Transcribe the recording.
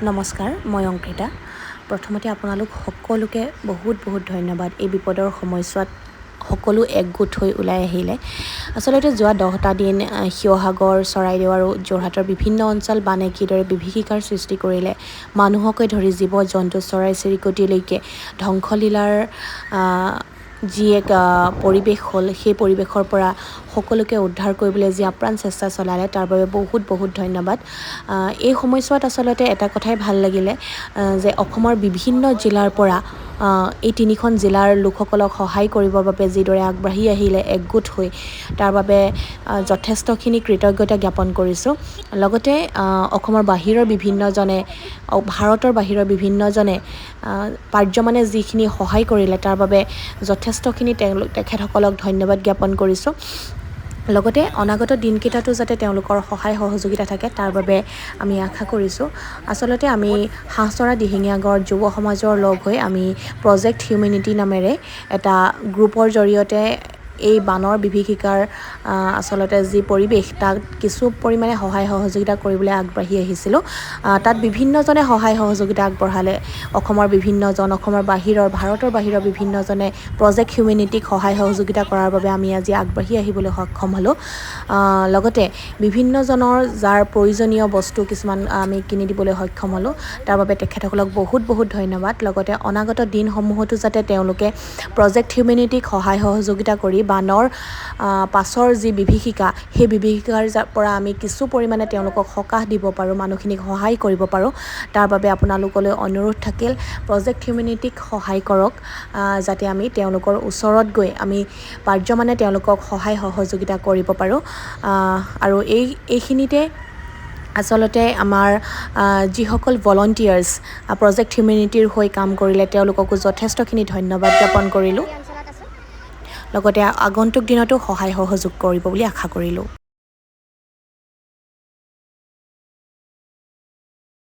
নমস্কাৰ, মই অংকিতা। প্ৰথমতে আপোনালোক সকলোকে বহুত ধন্যবাদ। এই বিপদৰ সময়ছোৱাত সকলো একগোট হৈ ওলাই আহিলে। আচলতে যোৱা 10টা দিন শিৱসাগৰ, চৰাইদেউ আৰু যোৰহাটৰ বিভিন্ন অঞ্চল বানে কিদৰে বিভীষিকাৰ সৃষ্টি কৰিলে, মানুহকে ধৰি জীৱ জন্তু চৰাই চিৰিকটিলৈকে ধ্বংসলীলাৰ যি এক পৰিৱেশ হ'ল, সেই পৰিৱেশৰ পৰা সকলোকে উদ্ধাৰ কৰিবলৈ যি আপ্ৰাণ চেষ্টা চলালে তাৰ বাবে বহুত ধন্যবাদ। এই সময়ছোৱাত আচলতে এটা কথাই ভাল লাগিলে যে অসমৰ বিভিন্ন জিলাৰ পৰা এই 3খন জিলাৰ লোকসকলক সহায় কৰিবৰ বাবে যিদৰে আগবাঢ়ি আহিলে একগোট হৈ, তাৰ বাবে যথেষ্টখিনি কৃতজ্ঞতা জ্ঞাপন কৰিছোঁ। লগতে অসমৰ বাহিৰৰ বিভিন্নজনে, ভাৰতৰ বাহিৰৰ বিভিন্নজনে পাৰ্যমানে যিখিনি সহায় কৰিলে তাৰ বাবে যথেষ্টখিনি তেখেতসকলক ধন্যবাদ জ্ঞাপন কৰিছোঁ। লগতে অনাগত দিনকেইটাতো যাতে তেওঁলোকৰ সহায় সহযোগিতা থাকে তাৰ বাবে আমি আশা কৰিছোঁ। আচলতে আমি হাঁহচৰা দিহিঙীয়া গড় যুৱ সমাজৰ লগ হৈ আমি প্ৰজেক্ট হিউমেনিটি নামেৰে এটা গ্ৰুপৰ জৰিয়তে এই বানৰ বিভীষিকাৰ আচলতে যি পৰিৱেশ তাক কিছু পৰিমাণে সহায় সহযোগিতা কৰিবলৈ আগবাঢ়ি আহিছিলোঁ। তাত বিভিন্নজনে সহায় সহযোগিতা আগবঢ়ালে। অসমৰ বিভিন্নজন, অসমৰ বাহিৰৰ, ভাৰতৰ বাহিৰৰ বিভিন্নজনে প্ৰজেক্ট হিউমেনিটিক সহায় সহযোগিতা কৰাৰ বাবে আমি আজি আগবাঢ়ি আহিবলৈ সক্ষম হ'লোঁ। লগতে বিভিন্নজনৰ যাৰ প্ৰয়োজনীয় বস্তু কিছুমান আমি কিনি দিবলৈ সক্ষম হ'লোঁ। তাৰ বাবে তেখেতসকলক বহুত ধন্যবাদ। লগতে অনাগত দিনসমূহতো যাতে তেওঁলোকে প্ৰজেক্ট হিউমেনিটিক সহায় সহযোগিতা কৰি বানৰ পাছৰ যি বিভীষিকা, সেই বিভীষিকাৰ পৰা আমি কিছু পৰিমাণে তেওঁলোকক সকাহ দিব পাৰোঁ, মানুহখিনিক সহায় কৰিব পাৰোঁ, তাৰ বাবে আপোনালোকলৈ অনুৰোধ থাকিল। প্ৰজেক্ট হিউমেনিটিক সহায় কৰক যাতে আমি তেওঁলোকৰ ওচৰত গৈ আমি পাৰ্যমানে তেওঁলোকক সহায় সহযোগিতা কৰিব পাৰোঁ। আৰু এইখিনিতে আচলতে আমাৰ যিসকল ভলণ্টিয়াৰ্ছ প্ৰজেক্ট হিউমেনিটিৰ হৈ কাম কৰিলে তেওঁলোককো যথেষ্টখিনি ধন্যবাদ জ্ঞাপন কৰিলোঁ। লগতে আগন্তুক দিনতো সহায় সহযোগ কৰিব বুলি আশা কৰিলোঁ।